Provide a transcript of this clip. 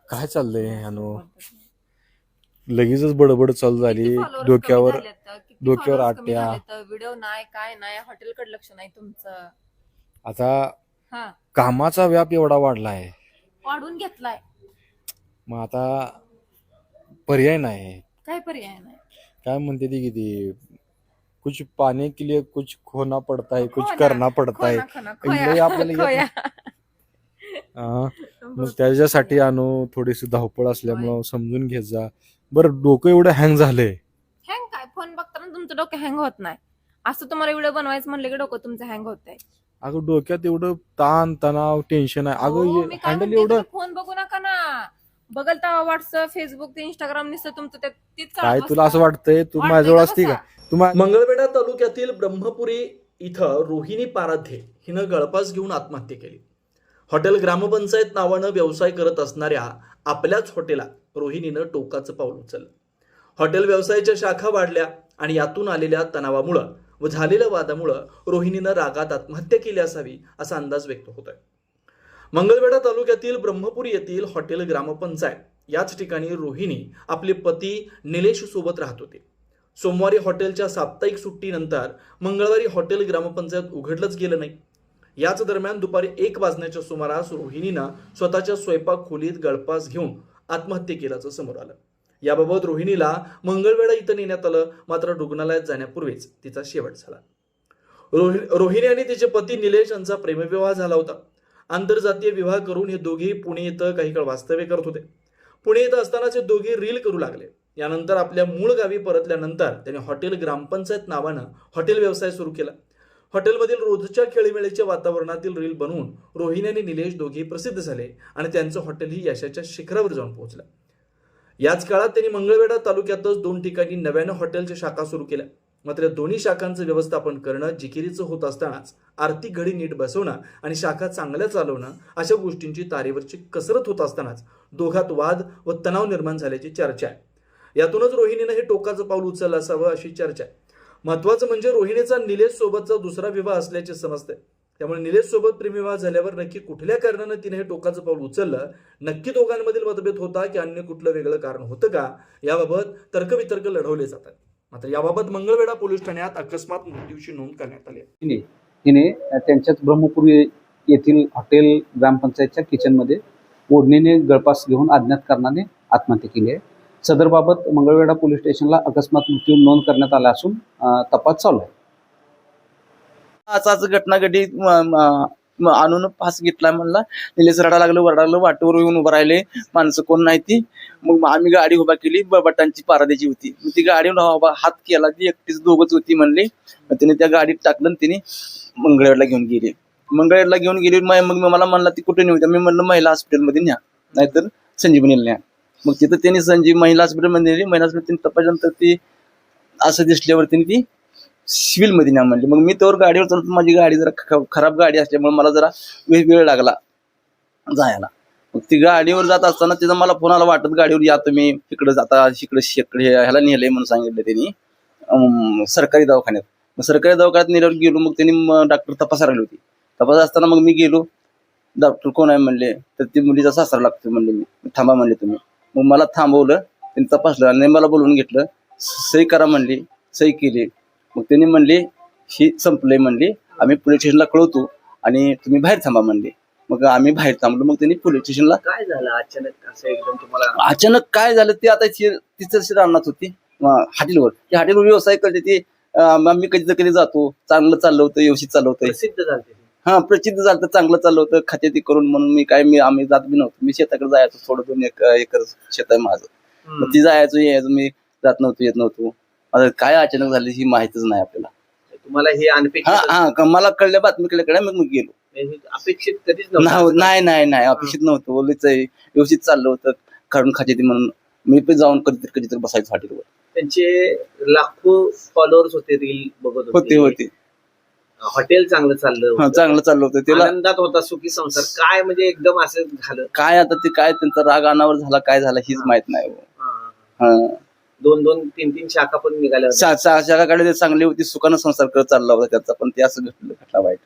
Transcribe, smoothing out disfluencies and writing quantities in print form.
काय चाललंय अनु? लगेचच बडबड चालू झाली. डोक्यावर आट्या. व्हिडिओ नाही काय नाही, हॉटेलकडे लक्ष नाही तुमचं. आता कामाचा व्याप एवढा वाढलाय, वाढून घेतलाय. मग आता पर्याय नाही. काय पर्याय नाही? काय म्हणते ती किती, कुछ पाने के लिए कुछ खोना पडता है, कुछ करना पडता है. आपल्याला मग त्याच्यासाठी अनु थोडीशी धावपळ असल्यामुळं समजून घेत जा. बरं, डोकं एवढं हँग झालंय. हँग काय? फोन बघताना तुमचं डोकं हँग होत नाही. असं तुम्हाला व्हिडिओ बनवायचं म्हणलं की डोकं तुमचं हँग होत आहे. अगं डोक्यात एवढं ताण तणाव टेन्शन आहे. अगं हँडल एवढं. फोन बघू नका ना. बघल तर व्हॉट्सअप फेसबुक इंस्टाग्राम नुसतं तुमचं तीच काय तुला असं वाटतंय तू माझ्याजवळ असती का? मंगळवेढा तालुक्यातील ब्रह्मपुरी इथं रोहिणी पाराध्ये हिनं गळफास घेऊन आत्महत्या केली. हॉटेल ग्रामपंचायत नावानं व्यवसाय करत असणाऱ्या आपल्याच हॉटेलला रोहिणीनं टोकाचं पाऊल उचललं. हॉटेल व्यवसायाच्या शाखा वाढल्या आणि यातून आलेल्या तणावामुळं व झालेल्या वादामुळं रोहिणीनं रागात आत्महत्या केली असावी असा अंदाज व्यक्त होतोय. मंगळवेढा तालुक्यातील ब्रह्मपुरी येथील हॉटेल ग्रामपंचायत याच ठिकाणी रोहिणी आपले पती निलेश सोबत राहत होते. सोमवारी हॉटेलच्या साप्ताहिक सुट्टीनंतर मंगळवारी हॉटेल ग्रामपंचायत उघडलंच गेलं नाही. याच दरम्यान दुपारी 1 वाजण्याच्या सुमारास रोहिणीनं स्वतःच्या स्वयंपाक खोलीत गळफास घेऊन आत्महत्या केल्याचं समोर आलं. याबाबत रोहिणीला मंगळवेढा इथं नेण्यात आलं, मात्र रुग्णालयात जाण्यापूर्वीच तिचा शेवट झाला. रोहिणी आणि तिचे पती निलेश यांचा प्रेमविवाह झाला होता. आंतरजातीय विवाह करून हे दोघेही पुणे इथं काही काळ वास्तव्य करत होते. पुणे इथं असतानाच हे दोघे रील करू लागले. यानंतर आपल्या मूळ गावी परतल्यानंतर त्यांनी हॉटेल ग्रामपंचायत नावानं हॉटेल व्यवसाय सुरू केला. हॉटेलमधील रोजच्या खेळीमेळीच्या वातावरणातील रील बनवून रोहिणी आणि निलेश दोघेही प्रसिद्ध झाले आणि त्यांचं हॉटेलही यशाच्या शिखरावर जाऊन पोहोचलं. याच काळात त्यांनी मंगळवेढा तालुक्यातच 2 ठिकाणी नव्यानं हॉटेलच्या शाखा सुरू केल्या. मात्र दोन्ही शाखांचं व्यवस्थापन करणं जिकिरीचं होत असतानाच आर्थिक घडी नीट बसवणं आणि शाखा चांगल्या चालवणं अशा गोष्टींची तारेवरची कसरत होत असतानाच दोघात वाद व तणाव निर्माण झाल्याची चर्चा आहे. यातूनच रोहिणीनं हे टोकाचं पाऊल उचललं असावं अशी चर्चा आहे. महत्वाचं म्हणजे रोहिणीचा निलेश सोबतचा दुसरा विवाह असल्याचे समजते. त्यामुळे निलेश सोबत प्रेमविवाह झाल्यावर नक्की कुठल्या कारणानं तिने हे टोकाचं पाऊल उचललं, नक्की दोघांमधील मतभेद होता की अन्य कुठलं वेगळं कारण होतं का, याबाबत तर्कवितर्क लढवले जातात. मात्र याबाबत मंगळवेढा पोलीस ठाण्यात अकस्मात मृत्यूची नोंद करण्यात आली आहे. तिने त्यांच्याच ब्रह्मपुरी येथील हॉटेल ग्रामपंचायतच्या किचनमध्ये ओढणीने गळफास घेऊन अज्ञात कारणाने आत्महत्या केली आहे. सदरबाबत मंगळवेढा पोलीस स्टेशनला अकस्मात मृत्यू नोंद करण्यात आला असून तपास चालू आहे. असाच घटना घडी आणून फास घेतला म्हणला. निलेश रडायला लागलं, वरडायला, वाटेवर येऊन उभं राहिले, माणसं कोण नाही ती. मग आम्ही गाडी उभा केली, बटांची पाराद्याची होती. मग ती गाडी हात केला, ती एकटीच दोघच होती म्हणली. मग तिने त्या गाडीत टाकलं, तिने मंगळवेढला घेऊन गेली. मंगळवेढला घेऊन गेली. मग मला म्हणला ती कुठे नेऊ? मी म्हणलं महिला हॉस्पिटलमध्ये न्या, नाहीतर संजीवनीला न्या. मग तिथं त्यांनी महिला हॉस्पिटलमध्ये नेली. महिला हॉस्पिटल तपासल्यानंतर ती असं दिसल्यावर तिने ती सिव्हिलमध्ये न्या म्हणली. मग मी त्यावर गाडीवर चालतो, माझी गाडी जरा खराब गाडी असल्यामुळे मला जरा वेळ लागला जायला. मग ती गाडीवर जात असताना तिथं मला फोन आला, वाटत गाडीवर या तुम्ही इकडे जाता, इकडे ह्याला नेलंय म्हणून सांगितलं त्यांनी सरकारी दवाखान्यात. मग सरकारी दवाखान्यात नेल्यावर गेलो. मग त्यांनी डॉक्टर तपासायला लागली होती. तपास असताना मग मी गेलो. डॉक्टर कोण आहे म्हणले, तर ती मुलीचा सासरा लागतो म्हणले. मी थांबा म्हणले तुम्ही. मग मला थांबवलं, त्यांनी तपासलं आणि मला बोलवून घेतलं. सही करा म्हणली, सही केली. मग त्यांनी म्हणले ही संपलंय म्हणली, आम्ही पोलीस स्टेशनला कळवतो आणि तुम्ही बाहेर थांबा म्हणले. मग आम्ही बाहेर थांबलो. मग त्यांनी पोलीस स्टेशनला. काय झालं अचानक असं एकदम तुम्हाला? अचानक काय झालं ते आता तिचं राहणार होती हॉटेलवर. ती हॉटेलवर व्यवसाय करते. ती आम्ही कधी जातो, चांगलं चाललं होतं, व्यवस्थित चाललं होतं, प्रसिद्ध झालं. हा प्रसिद्ध झालं, चांगलं चाललं होतं, खाते ती करून. म्हणून आम्ही जात बी नव्हतो. मी शेताकडे जायचो, थोडं 2 एकर शेत आहे माझं. मग ती जायचो यायचो, मी जात नव्हतो, येत नव्हतो. आता काय अचानक झाली ही माहितीच नाही आपल्याला. तुम्हाला हे अनपेक्षित? मला कळल्या, बातमी कळल्या, मग गेलो. अपेक्षित कधीच नव्हतं? नाही अपेक्षित नव्हतं. बोलायच व्यवस्थित चाललं होतं, काढून खाते ती म्हणून मी पण जाऊन कधीतरी बसायचो हॉटेलवर. त्यांचे लाखो फॉलोअर्स होते, रील बघत होते. हॉटेल चांगलं चाललं होतं, त्याला आनंदात होता, सुखी संसार. काय म्हणजे एकदम असं झालं काय? आता ते काय त्यांचा राग अनावर झाला, काय झाला हीच माहित नाही. 2-2, 3-3 शाखा पण निघाल्या. शाखा काढले, चांगली होती, सुखानं संसार करत चालला होता त्याचा, पण ते असं घटला वाईट.